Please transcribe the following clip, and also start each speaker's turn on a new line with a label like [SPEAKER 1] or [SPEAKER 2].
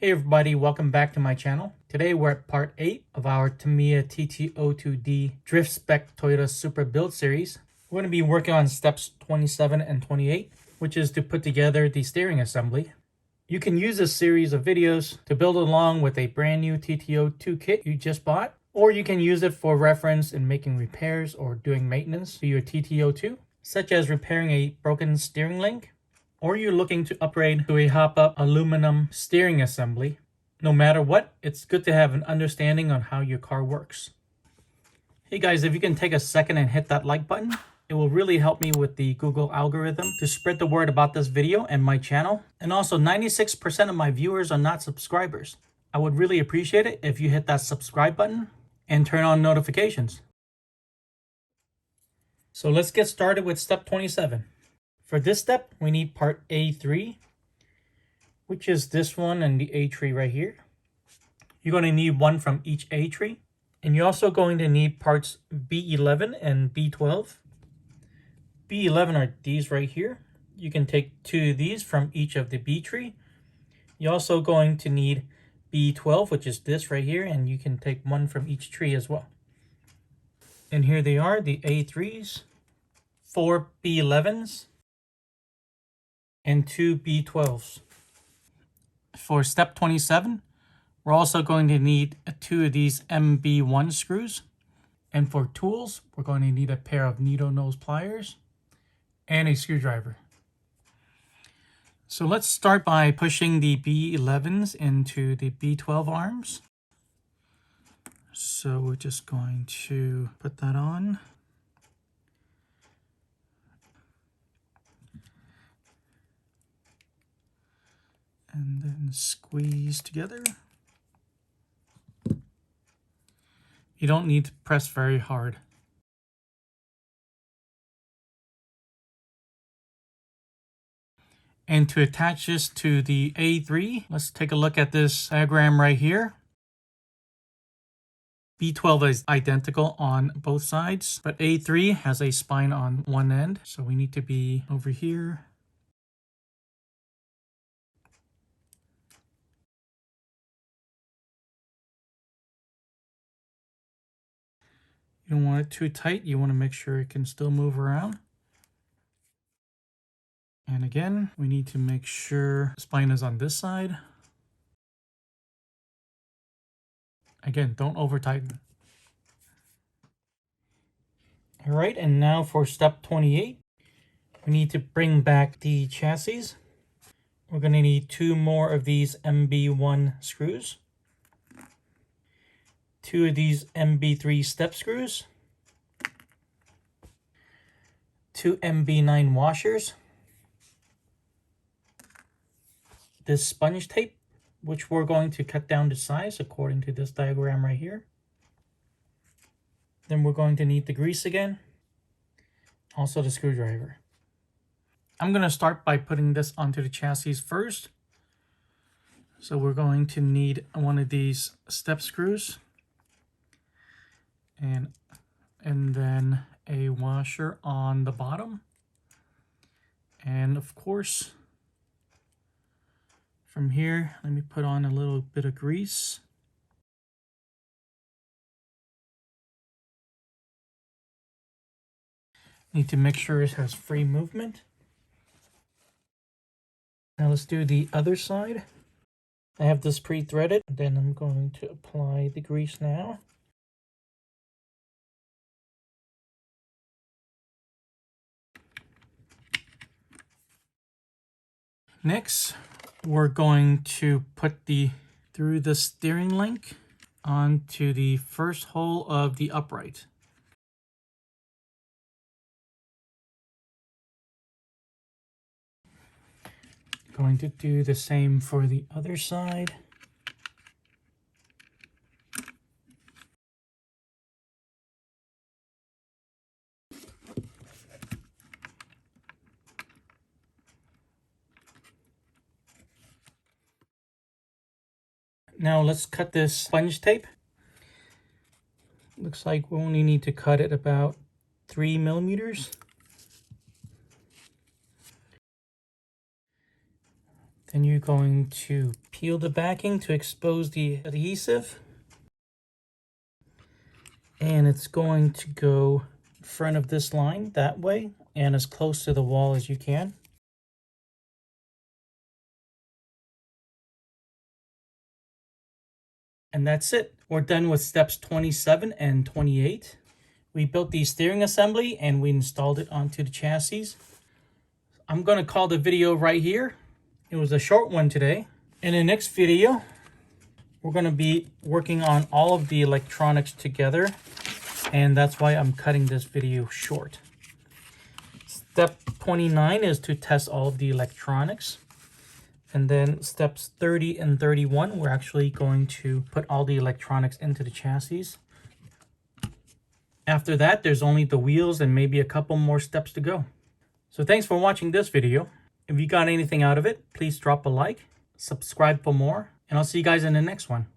[SPEAKER 1] Hey everybody, welcome back to my channel. Today we're at part 8 of our Tamiya TT-02D Drift Spec Toyota Supra build series. We're going to be working on steps 27 and 28, which is to put together the steering assembly. You can use this series of videos to build along with a brand new TT-02 kit you just bought, or you can use it for reference in making repairs or doing maintenance to your TT-02, such as repairing a broken steering link, or you're looking to upgrade to a hop-up aluminum steering assembly. No matter what, it's good to have an understanding on how your car works. Hey guys, if you can take a second and hit that like button, it will really help me with the Google algorithm to spread the word about this video and my channel. And also 96% of my viewers are not subscribers. I would really appreciate it if you hit that subscribe button and turn on notifications. So let's get started with step 27. For this step, we need part A3, which is this one and the A tree right here. You're going to need one from each A tree. And you're also going to need parts B11 and B12. B11 are these right here. You can take 2 of these from each of the B tree. You're also going to need B12, which is this right here, and you can take 1 from each tree as well. And here they are, the A3s, 4 B11s, and 2 B12s. For step 27, we're also going to need 2 of these MB1 screws. And for tools, we're going to need a pair of needle nose pliers and a screwdriver. So let's start by pushing the B11s into the B12 arms. So we're just going to put that on. And then squeeze together. You don't need to press very hard. And to attach this to the A3, let's take a look at this diagram right here. B12 is identical on both sides, but A3 has a spine on one end. So we need to be over here. You don't want it too tight. You want to make sure it can still move around. And again, we need to make sure the spine is on this side. Again, don't over tighten. All right, and now for step 28, we need to bring back the chassis. We're going to need 2 more of these MB1 screws, 2 of these MB3 step screws, 2 MB9 washers, this sponge tape, which we're going to cut down to size according to this diagram right here. Then we're going to need the grease again, also the screwdriver. I'm going to start by putting this onto the chassis first. So we're going to need one of these step screws and then a washer on the bottom. And of course, from here, let me put on a little bit of grease. Need to make sure it has free movement. Now let's do the other side. I have this pre-threaded. Then I'm going to apply the grease now. Next, we're going to put through the steering link onto the first hole of the upright. Going to do the same for the other side. Now let's cut this sponge tape. Looks like we only need to cut it about 3 millimeters. Then you're going to peel the backing to expose the adhesive. And it's going to go in front of this line that way and as close to the wall as you can. And that's it. We're done with steps 27 and 28. We built the steering assembly and we installed it onto the chassis. I'm going to call the video right here. It was a short one today. In the next video, we're going to be working on all of the electronics together. And that's why I'm cutting this video short. Step 29 is to test all of the electronics. And then steps 30 and 31, we're actually going to put all the electronics into the chassis. After that, there's only the wheels and maybe a couple more steps to go. So thanks for watching this video. If you got anything out of it, please drop a like, subscribe for more, and I'll see you guys in the next one.